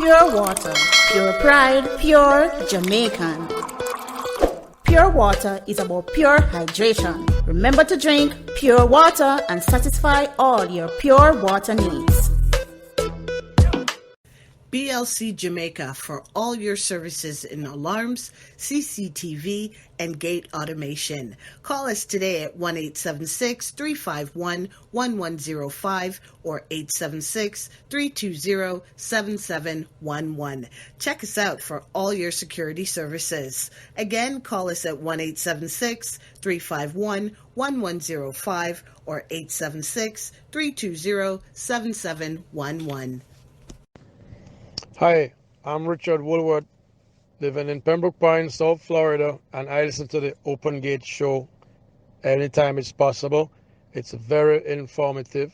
Pure water, pure pride, pure Jamaican. Pure water is about pure hydration. Remember to drink pure water and satisfy all your pure water needs. BLC Jamaica for all your services in alarms, CCTV, and gate automation. Call us today at 1-876-351-1105 or 876-320-7711. Check us out for all your security services. Again, call us at 1-876-351-1105 or 876-320-7711. Hi, I'm Richard Woolworth, living in Pembroke Pines, South Florida, and I listen to the Open Gate Show anytime it's possible. It's very informative,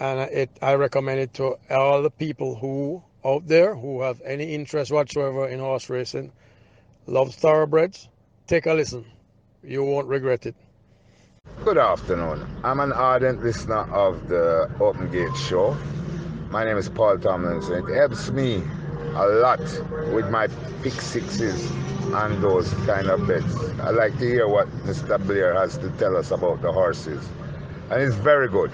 and I recommend it to all the people who out there who have any interest whatsoever in horse racing, love thoroughbreds. Take a listen. You won't regret it. Good afternoon. I'm an ardent listener of the Open Gate Show. My name is Paul Tomlinson. It helps me a lot with my pick sixes and those kind of bets. I like to hear what Mr. Blair has to tell us about the horses. And it's very good.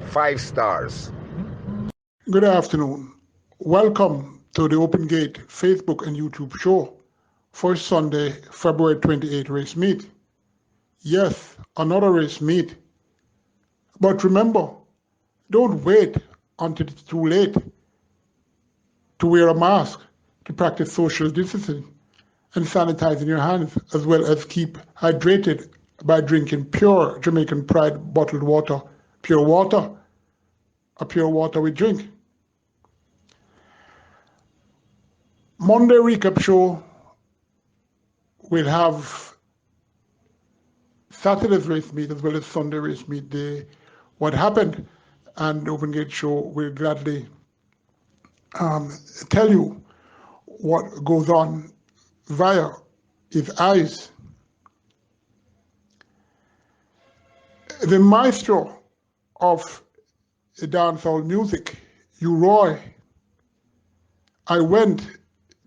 5 stars. Good afternoon. Welcome to the Open Gate Facebook and YouTube show for Sunday, February 28 race meet. Yes, another race meet. But remember, don't wait until it's too late to wear a mask, to practice social distancing and sanitizing your hands, as well as keep hydrated by drinking pure Jamaican Pride bottled water, pure water, a pure water we drink. Monday recap show will have Saturday's race meet as well as Sunday race meet, what happened, and the Open Gate Show will gladly tell you what goes on via his eyes. The maestro of dancehall music, Roy. I went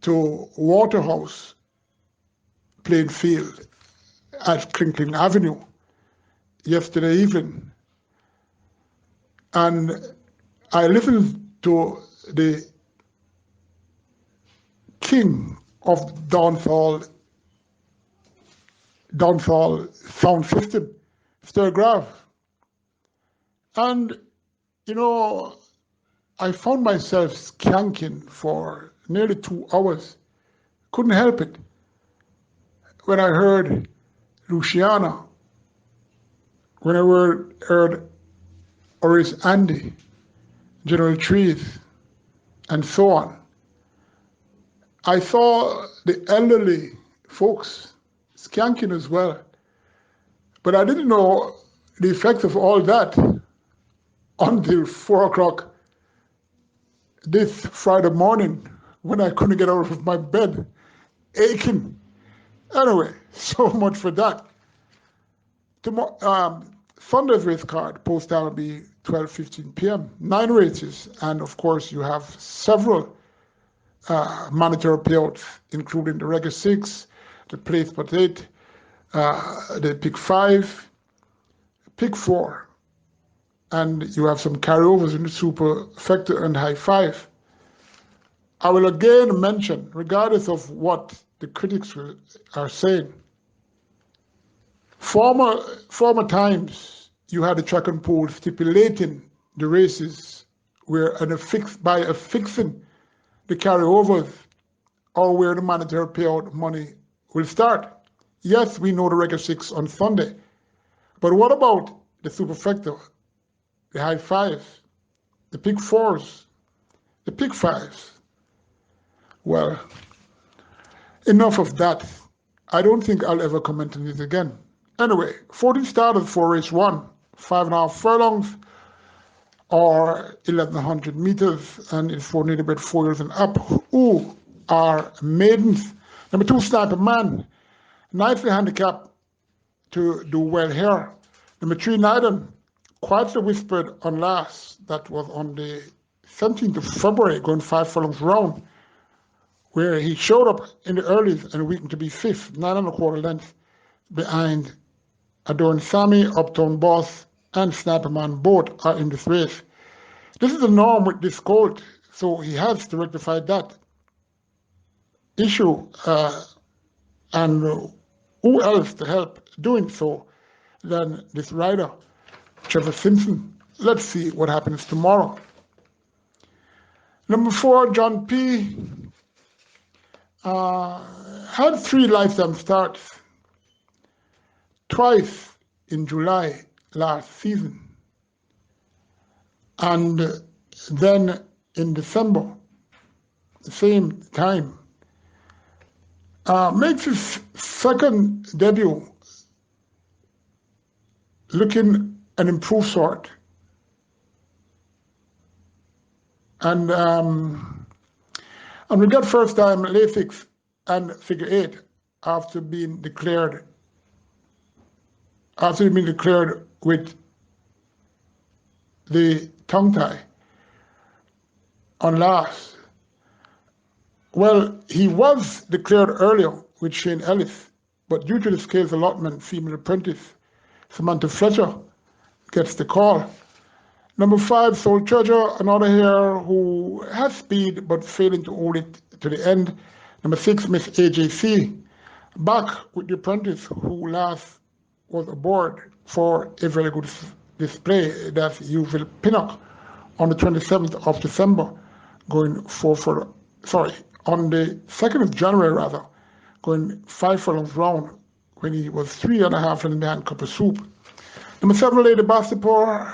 to Waterhouse playing field at Crinkling Avenue yesterday evening, and I listened to the king of dancehall sound system, Sturgrav. And, I found myself skanking for nearly 2 hours. Couldn't help it. When I heard Luciana, when I heard Horace Andy, General Trees, and so on, I saw the elderly folks skanking as well. But I didn't know the effects of all that until 4 o'clock this Friday morning, when I couldn't get out of my bed, aching. Anyway, so much for that. Tomorrow, Sunday's race card post time will be 12:15 p.m. 9 races, and of course you have several mandatory payouts, including the Regular 6, the Place Pot 8, the Pick 5, Pick 4, and you have some carryovers in the Super Factor and High 5. I will again mention, regardless of what the critics are saying, former times you had a track and poll stipulating the races where by affixing the carryovers or where the mandatory payout money will start. Yes, we know the Regular 6 on Sunday, but what about the Superfecta, the High 5, the Pick 4s, the Pick 5s? Well, enough of that. I don't think I'll ever comment on this again. Anyway, 14 starters for race 1, 5.5 furlongs or 1,100 meters, and it's for nearly about 4 years and up, who are maidens. Number 2, Sniper Man, nicely handicapped to do well here. Number 3, Naiden, quietly whispered on last, that was on the 17th of February, going 5 furlongs round, where he showed up in the earlies and weakened to be 5th, 9¼ lengths behind Adorn Sammy, Uptown Boss, and Sniper Man. Both are in this race. This is the norm with this colt, so he has to rectify that issue. And who else to help doing so than this rider, Trevor Simpson? Let's see what happens tomorrow. Number 4, John P. Had 3 lifetime starts, twice in July last season, and then in December, the same time. Makes his second debut looking an improved sort. And we got first time Lasix and figure 8 after being declared with the tongue tie on last. Well, he was declared earlier with Shane Ellis, but due to the scales allotment, female apprentice Samantha Fletcher gets the call. Number 5, Soul Treasure, another here who has speed but failing to hold it to the end. Number 6, Miss AJC, back with the apprentice who last was aboard for a very good display. That's Uville Pinnock on the 27th of December, going on the 2nd of January rather, going 5 furlongs round when he was 3.5 and behind Cup of Soup. Number 7, Lady Bastipore,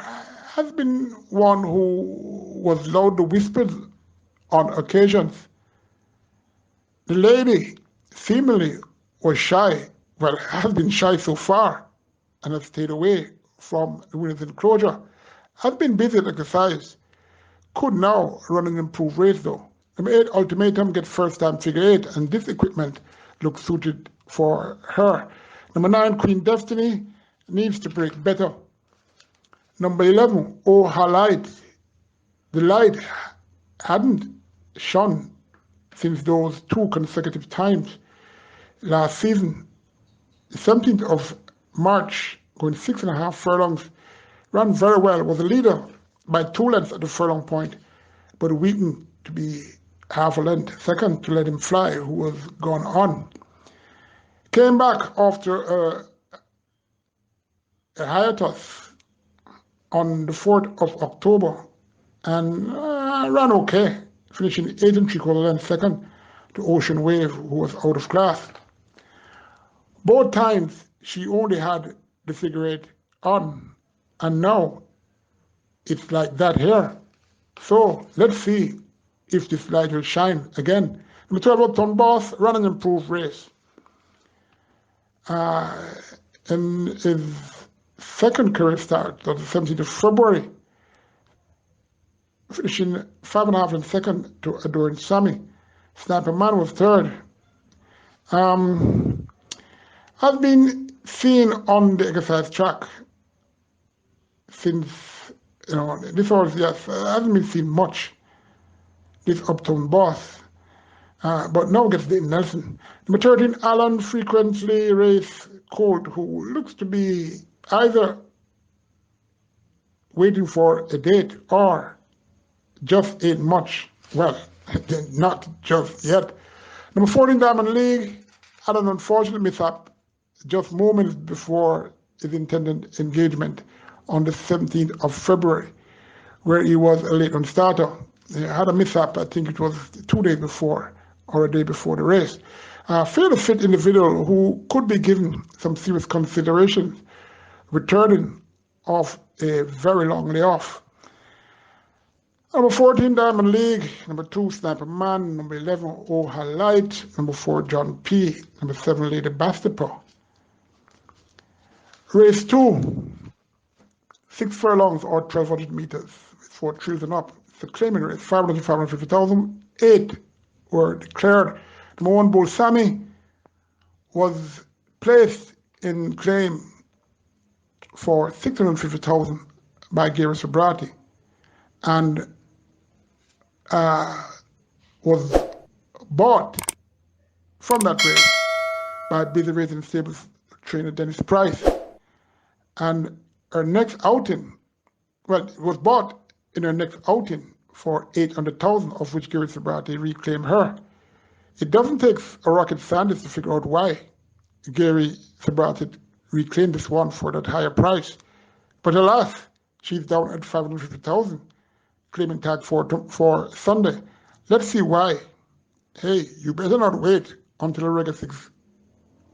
has been one who was loud to whispers on occasions. The lady seemingly was shy, well, has been shy so far and has stayed away from the winner's enclosure. Has been busy at exercise. Could now run an improved race though. Number 8, Ultimatum, gets first time figure 8, and this equipment looks suited for her. Number 9, Queen Destiny, needs to break better. Number 11, Oh Her Light. The light hadn't shone since those 2 consecutive times last season. The 17th of March, going 6.5 furlongs, ran very well, was a leader by 2 lengths at the furlong point, but weakened to be half a length second to Let Him Fly, who was gone on. Came back after a hiatus on the 4th of October and ran okay, finishing 8 3/4 lengths second to Ocean Wave, who was out of class. Both times she only had the figure 8 on, and now it's like that here. So let's see if this light will shine again. Number 12, Uptown Boss, ran an improved race. In his second career start, on the 17th of February, finishing 5.5 and second to Adorn Sammy. Sniper Man was third. Has been seen on the exercise track since, this horse, yes, hasn't been seen much, this Uptown Boss. But now gets Dayton Nelson. Number 13, Alan, frequently race colt, who looks to be either waiting for a date or just ain't much. Well, not just yet. Number 14, Diamond League, had an unfortunate mishap just moments before his intended engagement on the 17th of February, where he was a late run starter. He had a mishap, I think it was 2 days before or a day before the race. Fairly fit individual who could be given some serious consideration, returning off a very long layoff. Number 14, Diamond League. Number 2, Sniper Man. Number 11, Oh Her Light. Number 4, John P. Number 7, Lady Bastipore. Race 2, 6 furlongs or 1,200 meters, with 4 thrills and up. It's a claiming race, 500 550,000. 8 were declared. Number 1, Bull Sammy, was placed in claim for 650,000 by Gary Sobrati, and was bought from that race by Busy Racing Stables trainer Dennis Price. And her next outing, well, it was bought in her next outing for $800,000, of which Gary Sabrati reclaimed her. It doesn't take a rocket scientist to figure out why Gary Sabrati reclaimed this one for that higher price. But alas, she's down at $550,000, claiming tag for Sunday. Let's see why. Hey, you better not wait until the Regular 6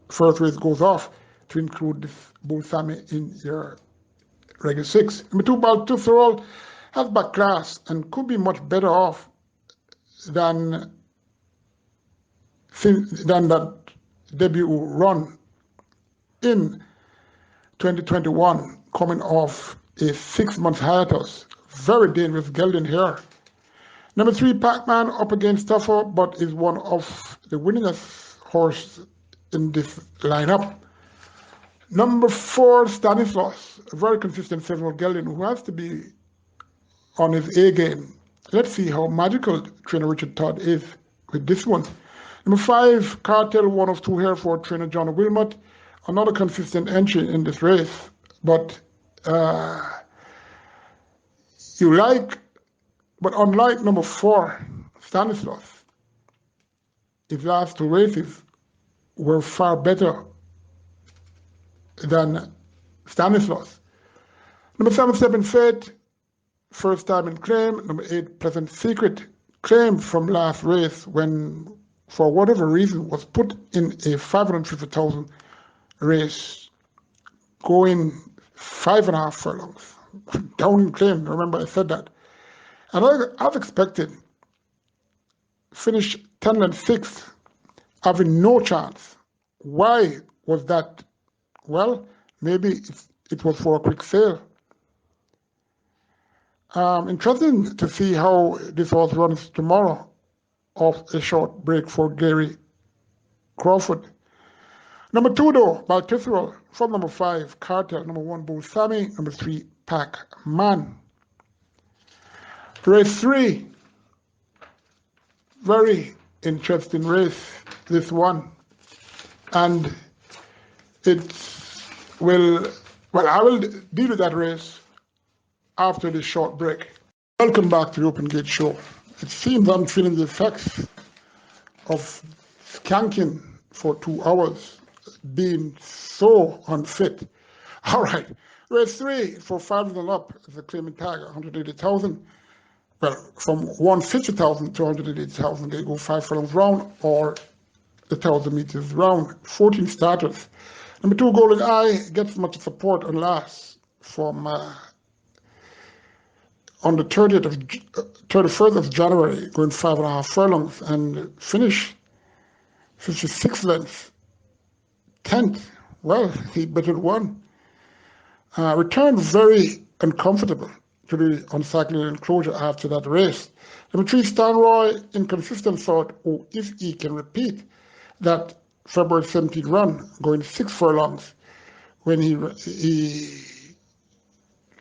first race goes off to include this Bull Sammy in your Regular 6. Number 2, Baltusrol has back class and could be much better off than that debut run in 2021, coming off a 6-month hiatus. Very dangerous gelding here. Number 3, Pac-Man up against tougher, but is one of the winningest horse in this lineup. Number 4, Stanislaus, a very consistent 7-year-old gelding who has to be on his A game. Let's see how magical trainer Richard Todd is with this one. Number 5, Cartel, one of 2 here for trainer John Wilmot. Another consistent entry in this race, but unlike number 4, Stanislaus, his last 2 races were far better than Stanislaus. Number 7, Fate, first time in claim. Number 8, Pleasant Secret, claim from last race when, for whatever reason, was put in a $550,000 race, going 5.5 furlongs. Down in claim, remember I said that. And as expected, finished 10 and 6, having no chance. Why was that? Well, maybe it was for a quick sale. Interesting to see how this horse runs tomorrow off a short break for Gary Crawford. Number 2, though, Baltusrol. From number 5, Cartel. Number 1, Bull Sammy. Number 3, Pac-Man. Race 3. Very interesting race, this one. And I will deal with that race after this short break. Welcome back to the Open Gate Show. It seems I'm feeling the effects of skanking for 2 hours, being so unfit. All right, race 3 for 5 and up is a claiming tag, 180,000. Well, from 150,000 to 180,000, they go 5 furlongs round or the 1,000 meters round. 14 starters. Number 2, Golden Eye gets much support on last from on the 31st of January, going 5.5 furlongs and finish 56 lengths, 10th. Well, he bettered one. Returned very uncomfortable to the uncycling enclosure after that race. Number 3, Stanroy, inconsistent thought, if he can repeat that February 17th run, going 6 furlongs, when he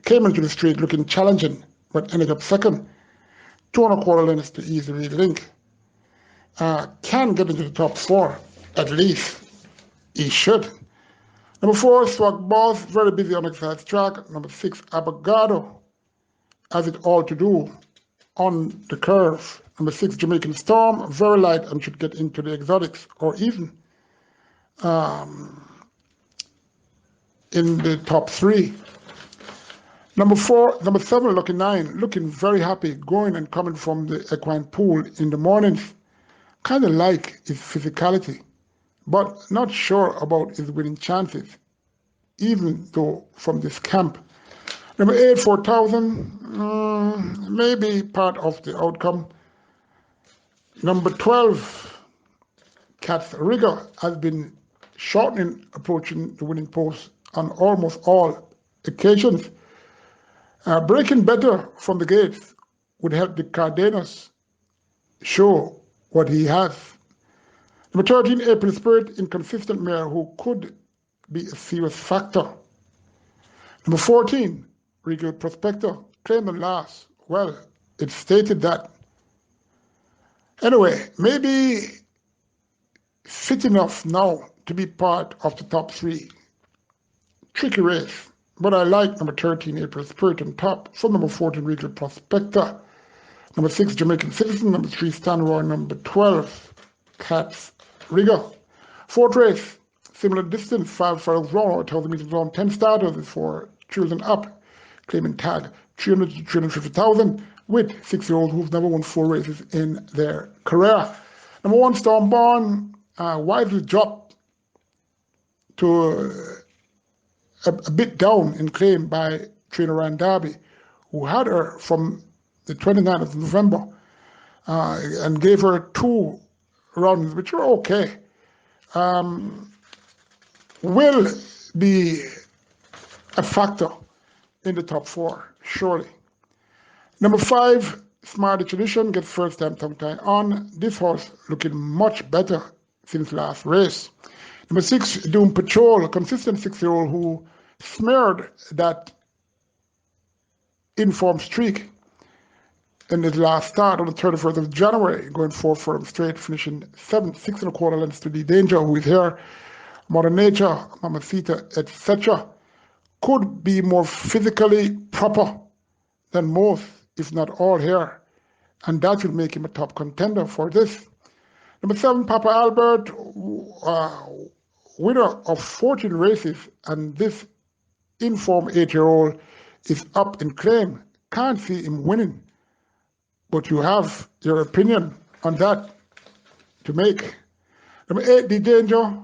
came into the straight looking challenging, but ended up second, 2.25 lengths to easily link. Can get into the top 4, at least. He should. Number 4, Swag Boss, very busy on exercise track. Number 6, Abogado, has it all to do on the curve. Number 6, Jamaican Storm, very light and should get into the exotics or even in the top 3. Number 7, Lucky 9, looking very happy, going and coming from the equine pool in the mornings. Kind of like his physicality, but not sure about his winning chances, even though from this camp. Number 8, 4,000, maybe part of the outcome. Number 12, Cat's Rigger, has been shortening, approaching the winning post on almost all occasions. Breaking better from the gates would help the Cardenas show what he has. Number 13, April Spirit, inconsistent mare who could be a serious factor. Number 14, Regal Prospector, claimed and last. Well, it stated that Anyway, maybe fit enough now to be part of the top three. Tricky race, but I like number 13, April Spirit on top, from number 14, Regal Prospector, number 6, Jamaican Citizen, number 3, Stanroy, number 12, Cats Rigger. Fourth race, similar distance, 5 furlongs round, or 1,000 meters round, 10 starters is for children up, claiming tag 300 to 350,000 with 6-year-olds who've never won 4 races in their career. Number 1, Stormborn, wisely dropped to a bit down in claim by trainer Ryan Darby, who had her from the 29th of November and gave her 2 runs, which were okay. Will be a factor in the top 4, surely. Number 5, Smarty Tradition, gets first time tongue tie on. This horse looking much better since last race. Number 6, Doom Patrol, a consistent 6-year-old who smeared that informed streak in his last start on the 31st of January, going 4 furlongs straight, finishing 7th, 6 1/4 lengths to the Danger, who is here. Mother Nature, Mamacita, etc. could be more physically proper than most, if not all here, and that will make him a top contender for this. Number 7, Papa Albert, winner of 14 races, and this informed 8-year-old is up in claim. Can't see him winning, but you have your opinion on that to make. Number 8, The Danger,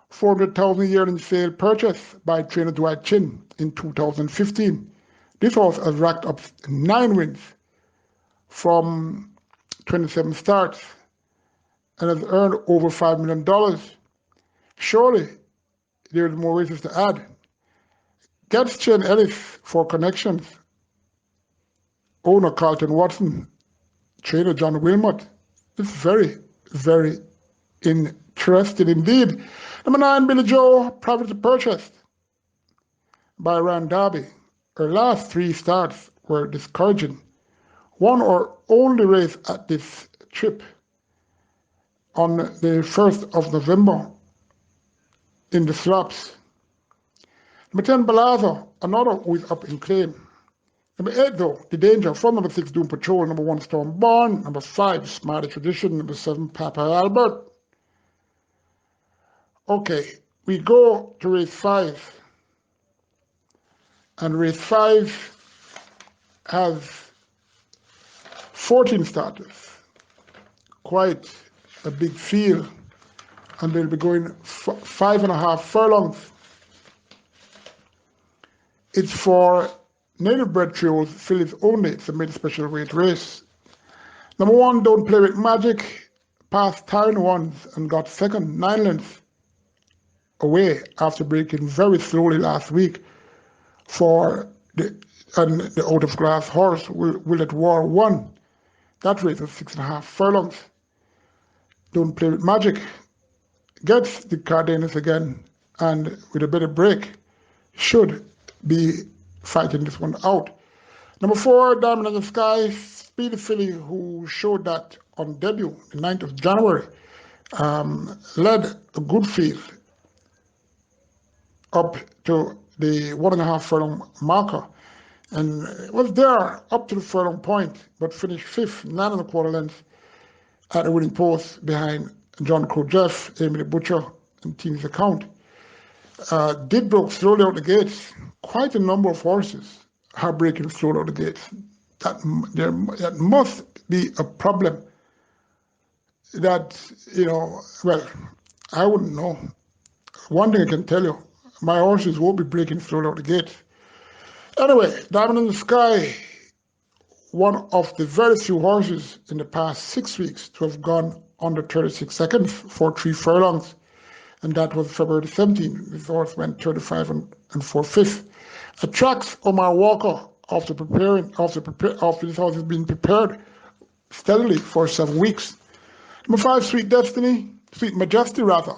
400,000 yearling sale purchase by trainer Dwight Chin in 2015. This horse has racked up 9 wins from 27 starts and has earned over $5 million. Surely there's more races to add. Gets Chen Ellis for connections. Owner Carlton Watson, trainer John Wilmot. It's very, very interesting indeed. Number 9, Billy Joe, privately purchased by Ryan Darby. Her last 3 starts were discouraging. Won her only race at this trip on the 1st of November in the slops. Number 10, Balaza, another who is up in claim. Number 8, though, The Danger, from number 6, Doom Patrol, number 1, Stormborn, number 5, Smarty Tradition, number 7, Papa Albert. Okay, we go to race 5. And race 5 has 14 starters. Quite a big field. And they'll be going 5.5 furlongs. It's for native bred trios, fillies only. It's a mid-special weight race. Number 1, Don't Play With Magic, passed tiring ones and got second, 9 lengths away after breaking very slowly last week for the out of class horse Will It War 1. That race was 6.5 furlongs. Don't Play With Magic gets the Cardenas again, and with a better break should be fighting this one out. Number 4, Diamond in the Sky, speedy filly who showed that on debut, the 9th of January, led a good field up to the 1.5 furlong marker, and was there up to the furlong point, but finished 5th, 9 1/4 lengths at the winning post behind John Crow Jeff, Amy the Butcher, and Tina's Account. Did broke slowly out the gates. Quite a number of horses are breaking slowly out the gates. That must be a problem that, well, I wouldn't know. One thing I can tell you, my horses won't be breaking slowly out the gates. Anyway, Diamond in the Sky, one of the very few horses in the past 6 weeks to have gone under 36 seconds for 3 furlongs, and that was February 17th. This horse went 35 and 4/5. Attracts Omar Walker after this horse has been prepared steadily for 7 weeks. Number 5, Sweet Majesty rather.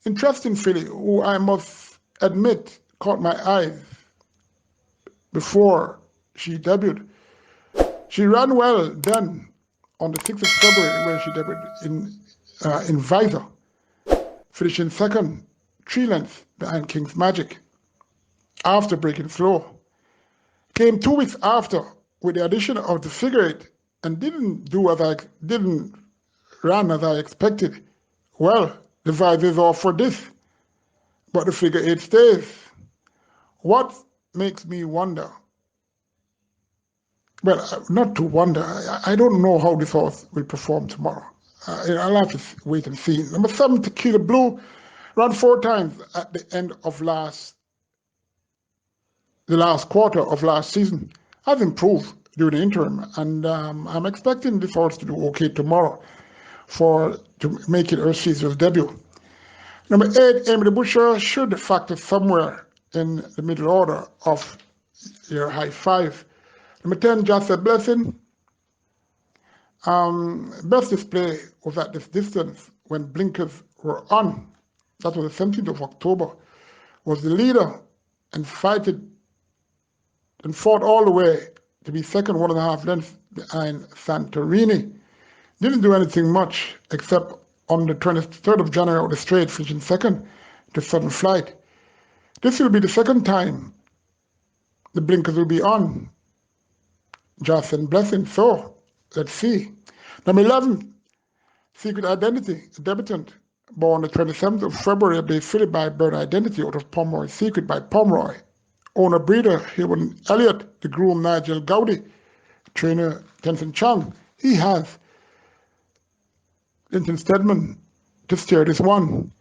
Interesting filly who I must admit caught my eye before she debuted. She ran well then on the 6th of February, where she debuted in Visor, finishing second, 3 lengths behind King's Magic, after breaking slow. Came 2 weeks after with the addition of the figure 8 and didn't run as I expected. Well, the Visor is off for this, but the figure 8 stays. What makes me wonder? Well, not to wonder. I don't know how this horse will perform tomorrow. I'll have to wait and see. Number 7, Tequila Blue, ran 4 times at the end of the last quarter of last season. Has improved during the interim, and I'm expecting this horse to do okay tomorrow to make it her seasonal debut. Number 8, Amy the Butcher, should factor somewhere in the middle order of your high 5. Number 10, Just a Blessing. Best display was at this distance when blinkers were on. That was the 17th of October. Was the leader and fought all the way to be second, 1.5 lengths behind Santorini. Didn't do anything much except on the 23rd of January out the straight, finishing second to Sudden Flight. This will be the second time the blinkers will be on. Just and Blessing. So let's see. Number 11, Secret Identity, a debutant, born the 27th of February, Bay Philly by Bird Identity out of Pomeroy. Secret by Pomeroy. Owner breeder, Haywood Elliott, the groom Nigel Gowdy, trainer Tenson Chang. He has Linton Stedman to steer this one.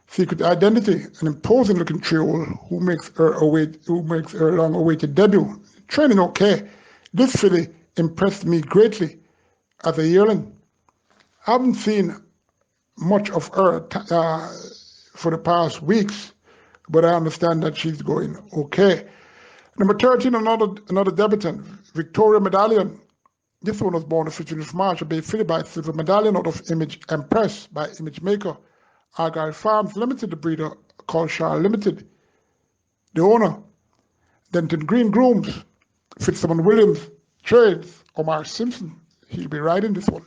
Secret Identity, an imposing looking trio who makes her long awaited debut. Training okay. This filly impressed me greatly as a yearling. I haven't seen much of her for the past weeks, but I understand that she's going okay. Number 13, another debutant, Victoria Medallion. This one was born on 15th of March, a Bay Filly by Silver Medallion out of Image Empress by Image Maker. Argyle Farms Limited, the breeder, called Charles Limited. The owner, Denton Green Grooms, Fitzsimon Williams Trades, Omar Simpson. He'll be riding this one.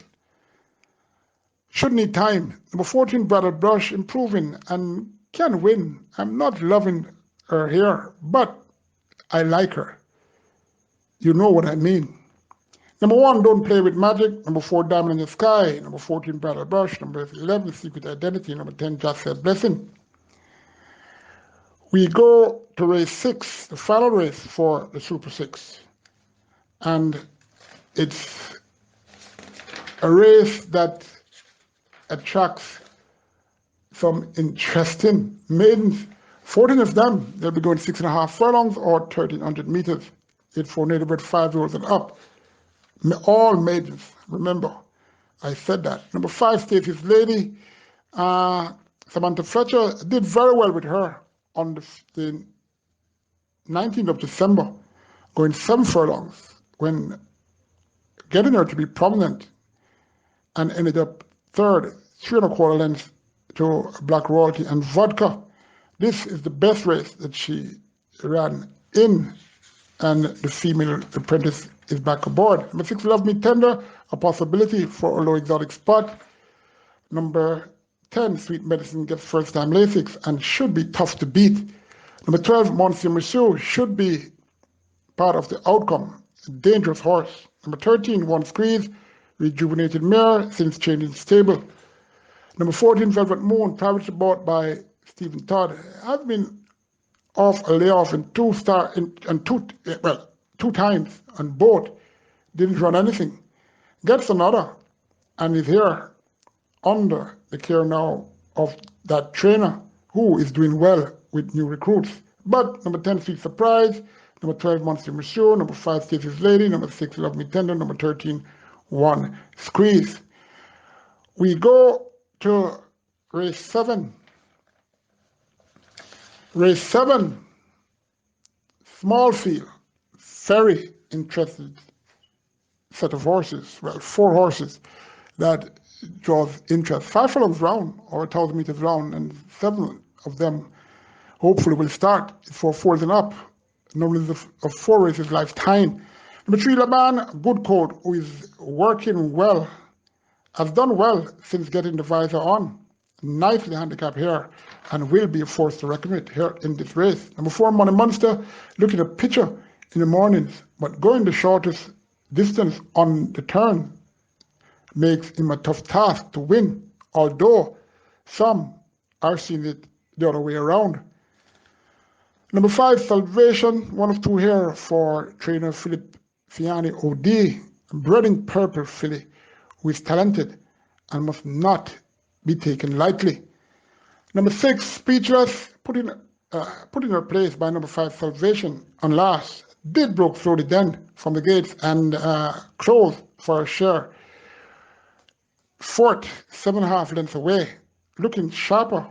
Should need time. Number 14, Brattle Brush, improving and can win. I'm not loving her here, but I like her. You know what I mean. Number 1, Don't Play with Magic. Number 4, Diamond in the Sky. Number 14, Brattle Brush. Number 11, Secret Identity. Number 10, Just Said Blessing. We go to race 6, the final race for the Super 6. And it's a race that attracts some interesting maidens. 14 of them, they'll be going 6.5 furlongs or 1,300 meters. 8-4 native 5-year-olds and up. All maidens, remember, I said that. Number 5, Stacey's Lady. Samantha Fletcher did very well with her on the 19th of December, going 7 furlongs, when getting her to be prominent, and ended up third, 3.25 lengths to Black Royalty and Vodka. This is the best race that she ran in, and the female apprentice is back aboard. Number 6, Love Me Tender, a possibility for a low exotic spot. Number 10, Sweet Medicine, gets first-time Lasix and should be tough to beat. Number 12, Monsieur Monsieur, should be part of the outcome. A dangerous horse. Number 13, One Squeeze, rejuvenated mare since changing stable. Number 14, Velvet Moon, privately bought by Stephen Todd, has been off a layoff in 2 times on both. Didn't run anything. Gets another and is here under the care now of that trainer who is doing well with new recruits. But number 10, Sweet Surprise. Number 12, Monsieur Monsieur. Number 5, Stacey's Lady. Number 6, Love Me Tender. Number 13, One Squeeze. We go to race 7. Race 7, small field, very interested set of horses. Well, 4 horses that draws interest. 5 furlongs round, or 1,000 meters round, and 7 of them hopefully will start for 4s and up. Normally of 4 races lifetime. Number 3, Laban, good code, who is working well has done well since getting the visor on. Nicely handicapped here and will be a force to reckon with here in this race. Number 4, Money Monster, looking a pitcher in the mornings, but going the shortest distance on the turn makes him a tough task to win, although some are seeing it the other way around. Number 5, Salvation, 1 of 2 here for trainer Philip Fiani OD, bred in purple filly, who is talented and must not be taken lightly. Number 6, Speechless, put in her place by number 5, Salvation on last. Did broke slowly then from the gates and closed for a share. 4th, 7.5 lengths away, looking sharper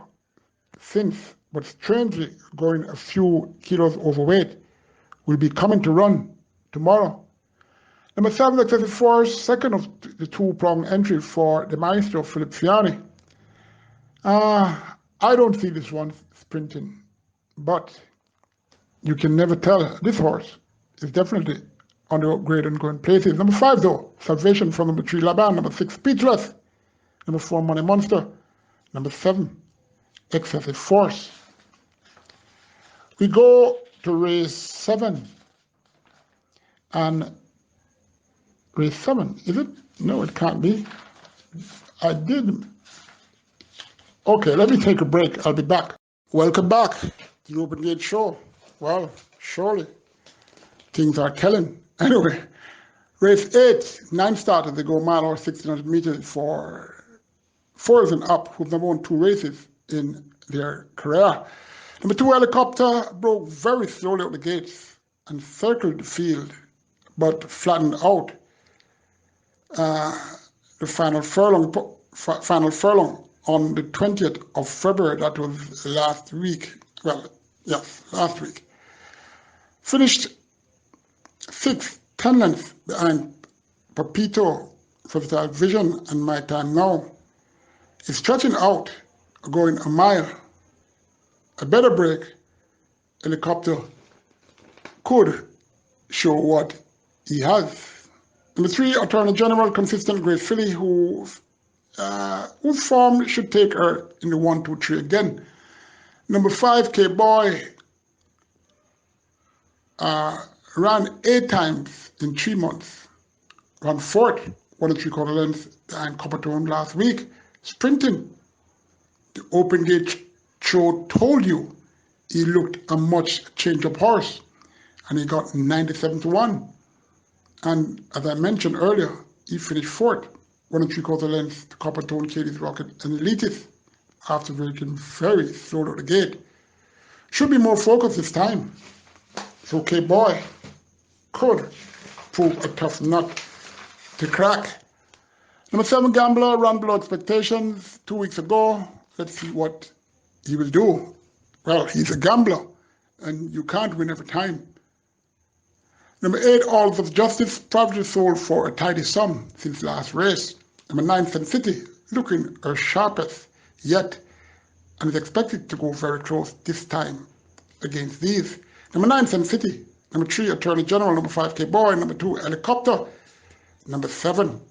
since, but strangely going a few kilos overweight, will be coming to run tomorrow. Number 7, Excessive Force, second of the 2-prong entry for the maestro, Philip Fiani. I don't see this one sprinting, but you can never tell. This horse is definitely on the upgrade and going places. Number 5, though, Salvation from number 3, Laban. Number 6, Speechless. Number 4, Money Monster. Number 7, Excessive Force. We go to race 7. And race 7, is it? No, it can't be. I did. Okay, let me take a break. I'll be back. Welcome back to the Open Gate Show. Well, surely things are telling. Anyway, race 8, 9 starters. They go mile or 1600 meters for 4s and up, who've never won 2 races in their career. Number 2, Helicopter, broke very slowly out the gates and circled the field, but flattened out the final furlong on the 20th of February. That was last week. Well, yes, last week. Finished 6th, 10 lengths behind Papito, Versatile Vision, and My Time Now. He's stretching out, going a mile. A better break, Helicopter could show what he has. Number 3, Attorney General, consistent great filly, whose form should take her in the 1, 2, 3 again. Number 5, K-Boy, ran 8 times in 3 months. Ran 4th, 1 3/4 lengths behind Coppertone last week. Sprinting. The Open Gate Show told you he looked a much changed up horse, and he got 97 to 1. And as I mentioned earlier, he finished 4th, 1 3/4 lengths to Coppertone, Katie's Rocket, and Elitist after breaking very slow out the gate. Should be more focused this time. So K-Boy could prove a tough nut to crack. Number 7, Gambler, ran below expectations 2 weeks ago. Let's see what he will do. Well, he's a gambler, and you can't win every time. Number 8, All of Justice, probably sold for a tidy sum since last race. Number 9, Sun City, looking her sharpest yet, and is expected to go very close this time against these. Number 9, Sun City. Number 3, Attorney General. Number 5, K-Boy. Number 2, Helicopter. Number 7,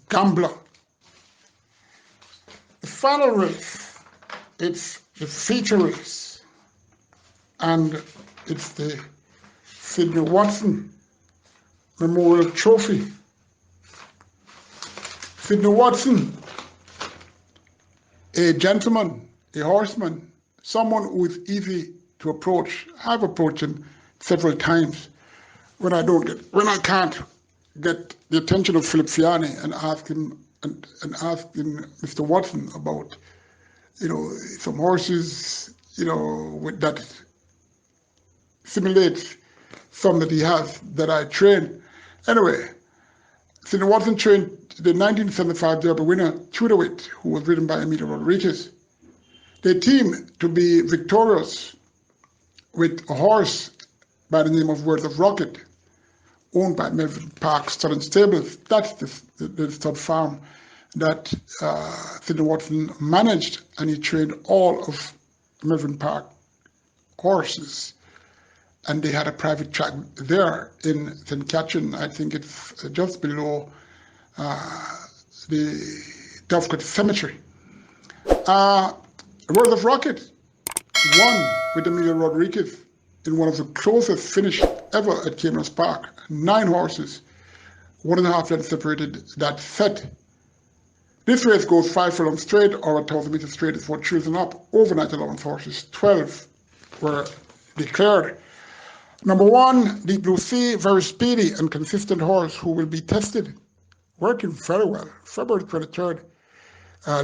Gambler. The final race, it's the feature race, and it's the Sidney Watson Memorial Trophy. Sidney Watson, a gentleman, a horseman, someone who is easy to approach. I've approached him several times when I can't get the attention of Philip Fiani and ask him Mr. Watson about, some horses, with that simulates some that he has that I train. Anyway, Sidney Watson trained the 1975 Derby winner, Tudorwit, who was ridden by Emilio Rodriguez. They teamed to be victorious with a horse by the name of Words of Rocket, owned by Melvin Park Southern Stables. That's the stud farm that Sidney Watson managed, and he trained all of Melvin Park horses. And they had a private track there in St. Catherine. I think it's just below the Dovecot Cemetery. World of Rocket won with Emilio Rodriguez in one of the closest finishes ever at Caymanas Park. 9 horses, 1.5 lengths separated that set. This race goes 5 furlongs straight or 1,000 meters straight is for choosing up. Overnight allowance horses, 12 were declared. Number 1, Deep Blue Sea, very speedy and consistent horse who will be tested. Working very well. February 23rd,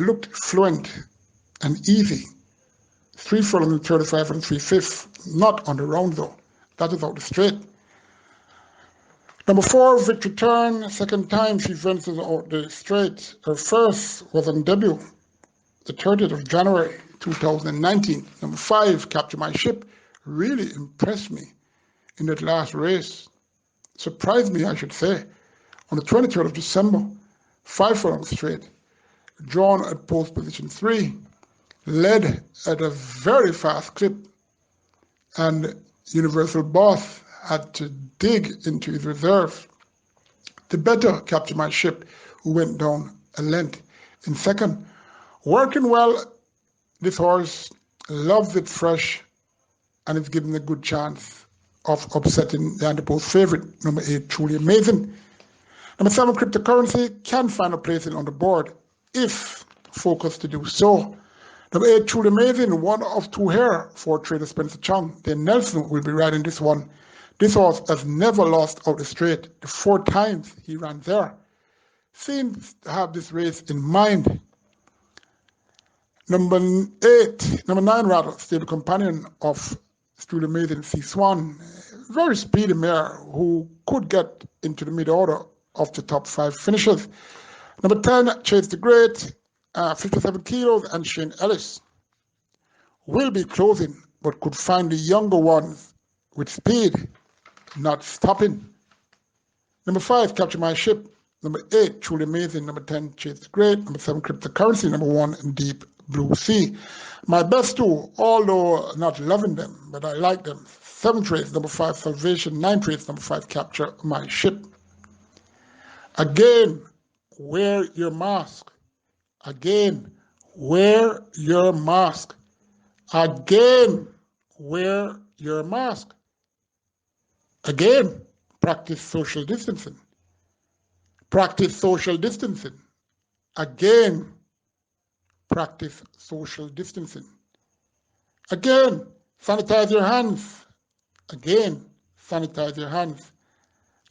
looked fluent and easy. 3 furlongs and 35 and 3/5, not on the round though. That is out the straight. Number 4, Victory Turn, second time she ventures out the straight. Her first was on debut, the 30th of January 2019. Number 5, Capture My Ship, really impressed me in that last race. Surprised me, I should say. On the 23rd of December, 5 furlongs straight, drawn at post position 3, led at a very fast clip, and Universal Boss had to dig into his reserve. The better Capture My Ship, who went down a length in second. Working well, this horse loves it fresh and is given a good chance of upsetting the anti-post favorite, number 8, Truly Amazing. Number 7, Cryptocurrency, can find a placing on the board if focused to do so. Number 8, Truly Amazing, 1 of 2 here for trader Spencer Chong. Then Nelson will be riding this one. This horse has never lost out the straight. The 4 times he ran there. Seems to have this race in mind. Number 9 rather, stable companion of Truly Amazing, C Swan. Very speedy mare who could get into the mid-order of the top 5 finishers. Number 10, Chase the Great, 57 kilos, and Shane Ellis. Will be closing, but could find the younger ones with speed, not stopping. Number 5, Capture My Ship. Number 8, Truly Amazing. Number 10, Chase the Great. Number 7, Cryptocurrency. Number 1, Deep Blue Sea. My best 2, although not loving them, but I like them. 7th race, number 5, Salvation. 9th race, number 5, Capture My Ship. Again, wear your mask. Again, wear your mask. Again, wear your mask. Again, practice social distancing. Practice social distancing. Again, practice social distancing. Again, sanitize your hands. Again, sanitize your hands.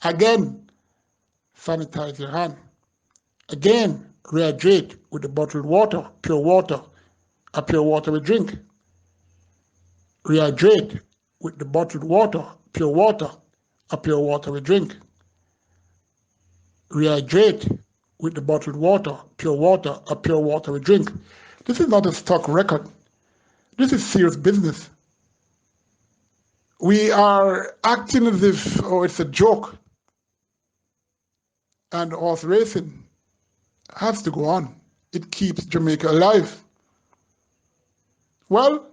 Again, sanitize your hand. Again, rehydrate with the bottled water, pure water, a pure water we drink. Rehydrate with the bottled water, pure water, a pure water we drink. Rehydrate with the bottled water, pure water, a pure water we drink. This is not a stock record. This is serious business. We are acting as if, it's a joke. And horse racing has to go on. It keeps Jamaica alive. Well,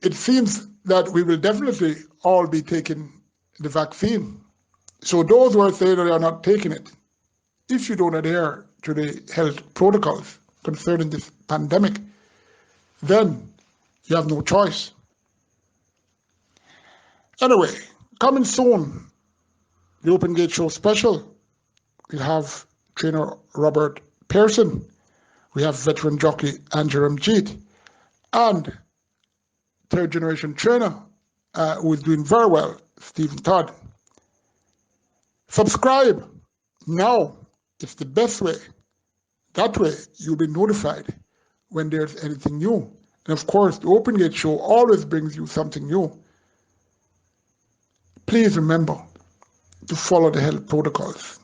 it seems that we will definitely all be taking the vaccine. So those who are saying that they are not taking it, if you don't adhere to the health protocols concerning this pandemic, then you have no choice. Anyway, coming soon, the Open Gate Show special. We have trainer Robert Pearson. We have veteran jockey Andrew Jeet, and third generation trainer who is doing very well, Stephen Todd. Subscribe now. It's the best way. That way you'll be notified when there's anything new. And of course, the Open Gate Show always brings you something new. Please remember to follow the health protocols.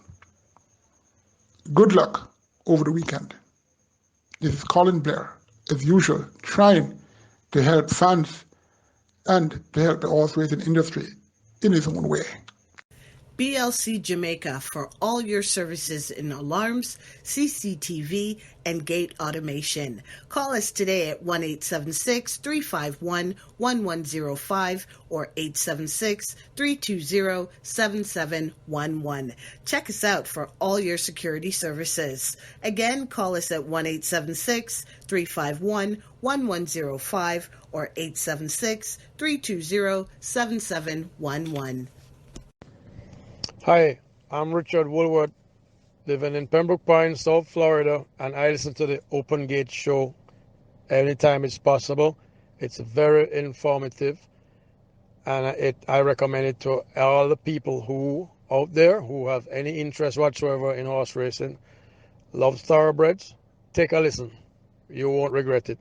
Good luck over the weekend. This is Colin Blair, as usual, trying to help fans and to help the horse racing industry in his own way. BLC Jamaica for all your services in alarms, CCTV, and gate automation. Call us today at 1-876-351-1105 or 876-320-7711. Check us out for all your security services. Again, call us at 1-876-351-1105 or 876-320-7711. Hi, I'm Richard Woolworth, living in Pembroke Pines, South Florida, and I listen to the Open Gate Show anytime it's possible. It's very informative, and I recommend it to all the people who out there who have any interest whatsoever in horse racing, love thoroughbreds. Take a listen. You won't regret it.